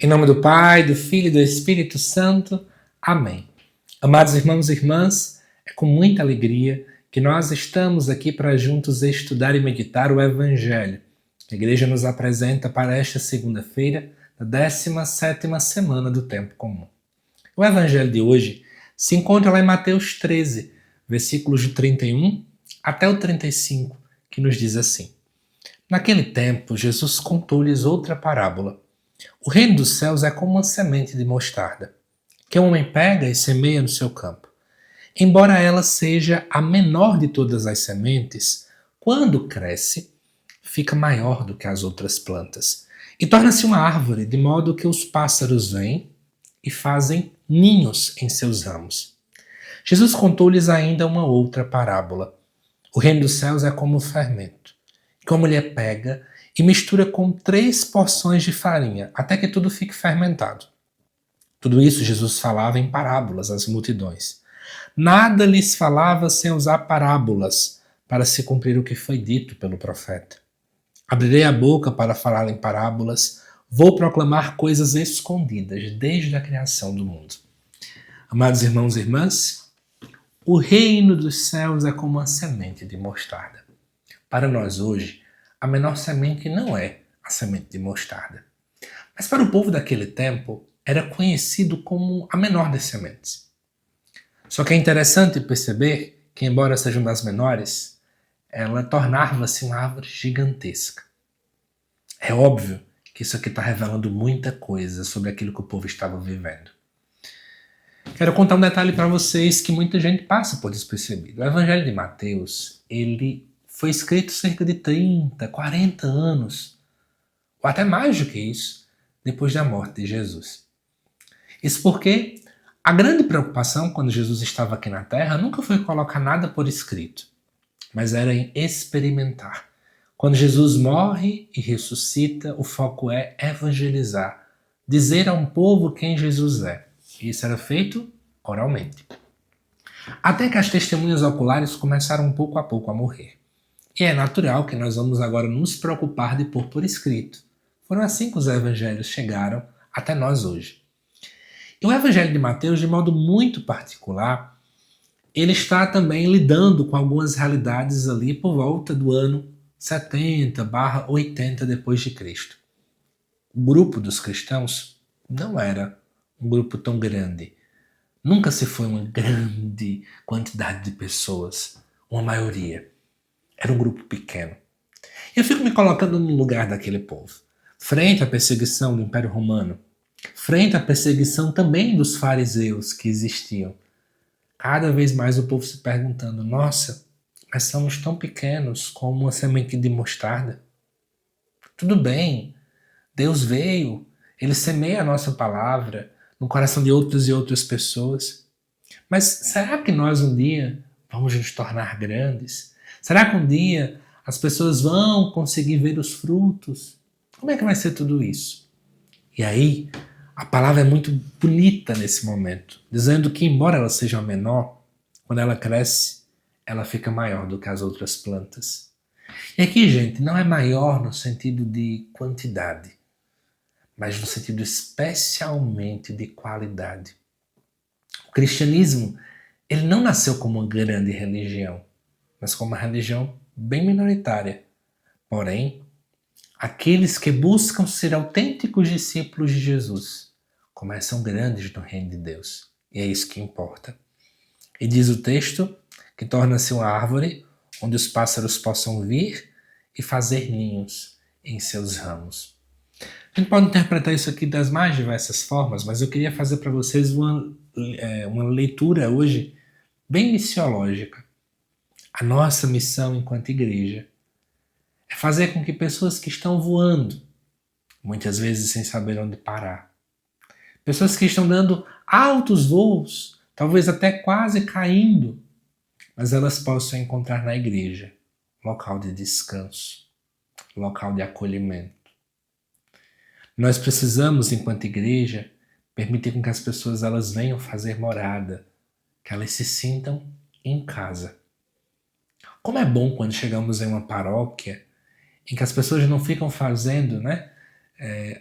Em nome do Pai, do Filho e do Espírito Santo. Amém. Amados irmãos e irmãs, é com muita alegria que nós estamos aqui para juntos estudar e meditar o Evangelho. A Igreja nos apresenta para esta segunda-feira, da 17ª semana do Tempo Comum. O Evangelho de hoje se encontra lá em Mateus 13, versículos de 31 até o 35, que nos diz assim: Naquele tempo, Jesus contou-lhes outra parábola. O reino dos céus é como uma semente de mostarda, que o homem pega e semeia no seu campo. Embora ela seja a menor de todas as sementes, quando cresce, fica maior do que as outras plantas e torna-se uma árvore, de modo que os pássaros vêm e fazem ninhos em seus ramos. Jesus contou-lhes ainda uma outra parábola. O reino dos céus é como o fermento, que a mulher pega e mistura com 3 porções de farinha, até que tudo fique fermentado. Tudo isso Jesus falava em parábolas às multidões. Nada lhes falava sem usar parábolas, para se cumprir o que foi dito pelo profeta. Abrirei a boca para falar em parábolas, vou proclamar coisas escondidas desde a criação do mundo. Amados irmãos e irmãs, o reino dos céus é como uma semente de mostarda. Para nós hoje, a menor semente não é a semente de mostarda. Mas para o povo daquele tempo, era conhecido como a menor das sementes. Só que é interessante perceber que, embora seja uma das menores, ela tornava-se uma árvore gigantesca. É óbvio que isso aqui está revelando muita coisa sobre aquilo que o povo estava vivendo. Quero contar um detalhe para vocês que muita gente passa por despercebido. O Evangelho de Mateus, ele foi escrito cerca de 30, 40 anos, ou até mais do que isso, depois da morte de Jesus. Isso porque a grande preocupação quando Jesus estava aqui na Terra nunca foi colocar nada por escrito, mas era em experimentar. Quando Jesus morre e ressuscita, o foco é evangelizar, dizer a um povo quem Jesus é. E isso era feito oralmente. Até que as testemunhas oculares começaram pouco a pouco a morrer. E é natural que nós vamos agora nos preocupar de pôr por escrito. Foram assim que os evangelhos chegaram até nós hoje. E o Evangelho de Mateus, de modo muito particular, ele está também lidando com algumas realidades ali por volta do ano 70/80 depois de Cristo. O grupo dos cristãos não era um grupo tão grande. Nunca se foi uma grande quantidade de pessoas, uma maioria. Era um grupo pequeno. Eu fico me colocando no lugar daquele povo. Frente à perseguição do Império Romano, frente à perseguição também dos fariseus que existiam, cada vez mais o povo se perguntando: nossa, mas somos tão pequenos como uma semente de mostarda. Tudo bem, Deus veio, Ele semeia a nossa palavra no coração de outras e outras pessoas. Mas será que nós um dia vamos nos tornar grandes? Será que um dia as pessoas vão conseguir ver os frutos? Como é que vai ser tudo isso? E aí, a palavra é muito bonita nesse momento, dizendo que, embora ela seja menor, quando ela cresce, ela fica maior do que as outras plantas. E aqui, gente, não é maior no sentido de quantidade, mas no sentido especialmente de qualidade. O cristianismo, ele não nasceu como uma grande religião, mas como uma religião bem minoritária. Porém, aqueles que buscam ser autênticos discípulos de Jesus começam grandes no reino de Deus. E é isso que importa. E diz o texto que torna-se uma árvore onde os pássaros possam vir e fazer ninhos em seus ramos. A gente pode interpretar isso aqui das mais diversas formas, mas eu queria fazer para vocês uma leitura hoje bem missiológica. A nossa missão enquanto igreja é fazer com que pessoas que estão voando, muitas vezes sem saber onde parar, pessoas que estão dando altos voos, talvez até quase caindo, mas elas possam encontrar na igreja local de descanso, local de acolhimento. Nós precisamos, enquanto igreja, permitir com que as pessoas elas venham fazer morada, que elas se sintam em casa. Como é bom quando chegamos em uma paróquia em que as pessoas não ficam fazendo,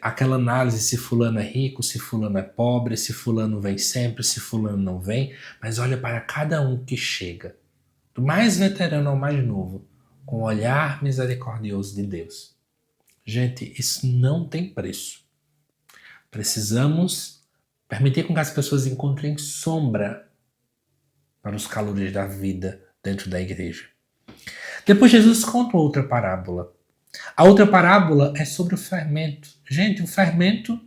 aquela análise se fulano é rico, se fulano é pobre, se fulano vem sempre, se fulano não vem, mas olha para cada um que chega, do mais veterano ao mais novo, com o olhar misericordioso de Deus. Gente, isso não tem preço. Precisamos permitir com que as pessoas encontrem sombra para os calores da vida dentro da igreja. Depois Jesus conta outra parábola. A outra parábola é sobre o fermento. Gente, o fermento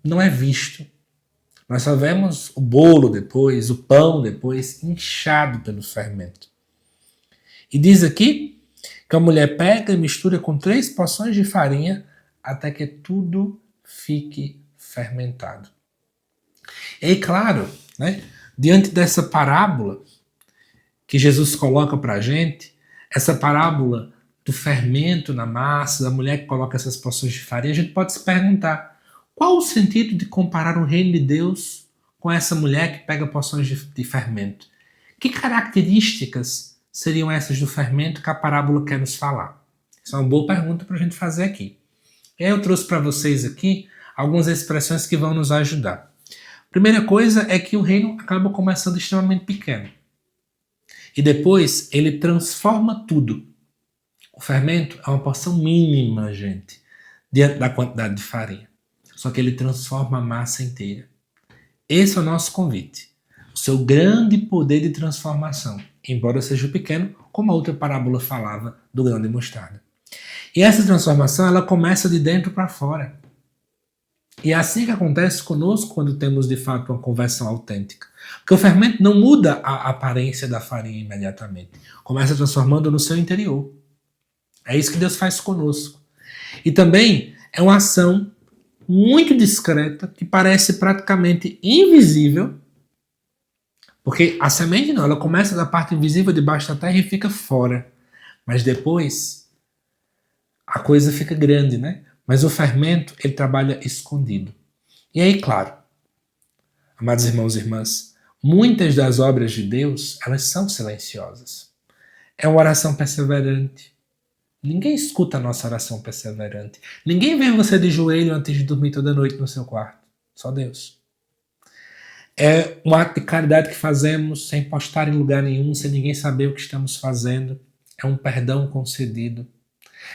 não é visto. Nós só vemos o bolo depois, o pão depois, inchado pelo fermento. E diz aqui que a mulher pega e mistura com 3 porções de farinha até que tudo fique fermentado. E aí, claro, né, diante dessa parábola que Jesus coloca para a gente, essa parábola do fermento na massa, da mulher que coloca essas porções de farinha, a gente pode se perguntar: qual o sentido de comparar o reino de Deus com essa mulher que pega porções de fermento? Que características seriam essas do fermento que a parábola quer nos falar? Essa é uma boa pergunta para a gente fazer aqui. E aí eu trouxe para vocês aqui algumas expressões que vão nos ajudar. Primeira coisa é que o reino acaba começando extremamente pequeno. E depois ele transforma tudo. O fermento é uma porção mínima, gente, diante da quantidade de farinha. Só que ele transforma a massa inteira. Esse é o nosso convite. O seu grande poder de transformação, embora seja pequeno, como a outra parábola falava do grão de mostarda. E essa transformação, ela começa de dentro para fora. E é assim que acontece conosco quando temos de fato uma conversão autêntica. Porque o fermento não muda a aparência da farinha imediatamente. Começa transformando no seu interior. É isso que Deus faz conosco. E também é uma ação muito discreta que parece praticamente invisível. Porque a semente não, ela começa da parte invisível debaixo da terra e fica fora. Mas depois a coisa fica grande, né? Mas o fermento, ele trabalha escondido. E aí, claro, amados irmãos e irmãs, muitas das obras de Deus, elas são silenciosas. É uma oração perseverante. Ninguém escuta a nossa oração perseverante. Ninguém vê você de joelho antes de dormir toda noite no seu quarto. Só Deus. É um ato de caridade que fazemos sem postar em lugar nenhum, sem ninguém saber o que estamos fazendo. É um perdão concedido.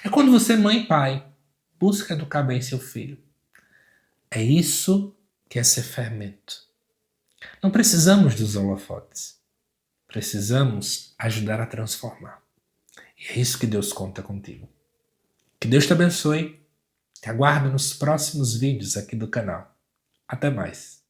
É quando você, mãe e pai, busca educar bem seu filho. É isso que é ser fermento. Não precisamos dos holofotes. Precisamos ajudar a transformar. E é isso que Deus conta contigo. Que Deus te abençoe. Te aguardo nos próximos vídeos aqui do canal. Até mais.